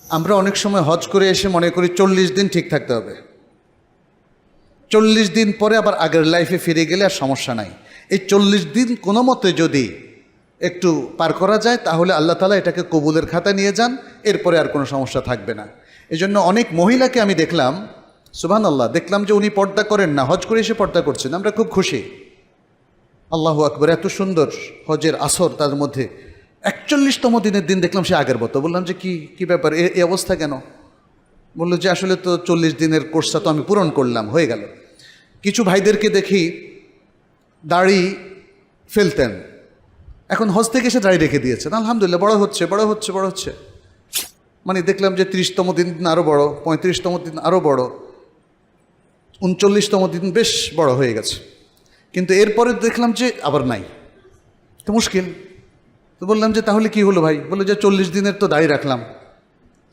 আমরা অনেক সময় হজ করে এসে মনে করি 40 দিন ঠিক থাকতে হবে, 40 দিন পরে আবার আগের লাইফে ফিরে গেলে আর সমস্যা নাই। এই 40 দিন কোনো মতে যদি একটু পার করা যায় তাহলে আল্লাহ তাআলা এটাকে কবুলের খাতায় নিয়ে যান, এরপরে আর কোনো সমস্যা থাকবে না। এই জন্য অনেক মহিলাকে আমি দেখলাম, সুবহানাল্লাহ, দেখলাম যে উনি পর্দা করেন না, হজ করে এসে পর্দা করছেন। আমরা খুব খুশি, আল্লাহু আকবার, এত সুন্দর হজের আসর। তার মধ্যে 41তম দিনের দিন দেখলাম সে আগের মতো। বললাম যে কি ব্যাপার, এই অবস্থা কেন? বললো যে আসলে তো 40 দিনের কোর্সটা তো আমি পূরণ করলাম, হয়ে গেল। কিছু ভাইদেরকে দেখি দাড়ি ফেলতেন, এখন হজ থেকে এসে দাড়ি রেখে দিয়েছেন। আলহামদুলিল্লাহ, বড় হচ্ছে বড় হচ্ছে বড় হচ্ছে। মানে দেখলাম যে 30তম দিন আরও বড়, 35তম দিন আরও বড়, 39তম দিন বেশ বড় হয়ে গেছে। কিন্তু এরপরে দেখলাম যে আবার নাই, তো মুশকিল। তো বললাম যে তাহলে কি হলো ভাই? বললো যে 40 দিনের তো দাড়ি রাখলাম,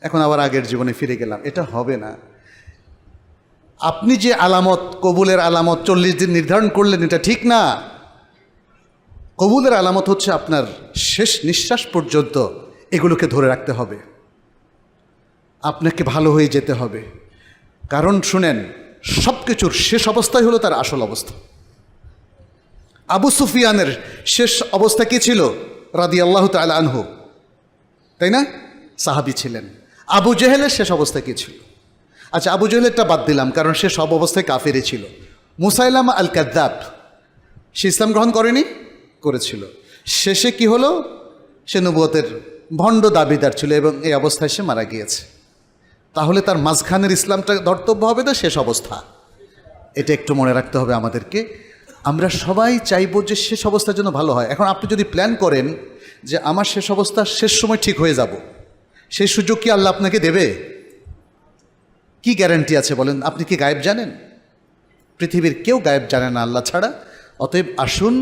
এখন আবার আগের জীবনে ফিরে গেলাম। এটা হবে না। আপনি যে আলামত, কবুলের আলামত 40 দিন নির্ধারণ করলেন, এটা ঠিক না। কবুলের আলামত হচ্ছে আপনার শেষ নিঃশ্বাস পর্যন্ত এগুলোকে ধরে রাখতে হবে, আপনাকে ভালো হয়ে যেতে হবে। কারণ শুনেন, সব কিছুর শেষ অবস্থাই হলো তার আসল অবস্থা। আবু সুফিয়ানের শেষ অবস্থা কি ছিল? রাদিয়াল্লাহু তাআলা আনহু, তাই না? সাহাবী ছিলেন। আবু জেহেলের শেষ অবস্থা কি ছিল? আচ্ছা, আবু জেহেলেরটা বাদ দিলাম, কারণ সে সব অবস্থায় কাফেরই ছিল। মুসাইলামা আল কাযযাব, সে ইসলাম গ্রহণ করেনি? করেছিল। শেষে কি হলো? সে নবুয়তের ভণ্ড দাবিদার ছিল এবং এই অবস্থায় সে মারা গিয়েছে। তাহলে তার মাঝখানের ইসলামটা ধর্তব্য হবে না, শেষ অবস্থা। এটা একটু মনে রাখতে হবে আমাদেরকে। আমরা সবাই চাইব যে শেষ অবস্থার জন্য ভালো হয়। এখন আপনি যদি প্ল্যান করেন যে আমার শেষ অবস্থা শেষ সময় ঠিক হয়ে যাব, সেই সুযোগ কি আল্লাহ আপনাকে দেবে? কি গ্যারান্টি আছে বলেন? আপনি কি গায়েব জানেন? পৃথিবীর কেউ গায়েব জানে না আল্লাহ ছাড়া। অতএব আসুন,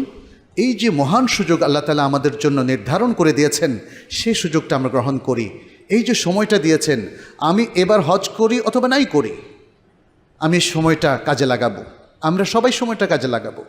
এই যে মহান সুযোগ আল্লাহ তাআলা আমাদের জন্য নির্ধারণ করে দিয়েছেন, সেই সুযোগটা আমরা গ্রহণ করি। এই যে সময়টা দিয়েছেন, আমি এবার হজ করি অথবা নাই করি, আমি সময়টা কাজে লাগাবো। আমরা সবাই সময়টা কাজে লাগাবো।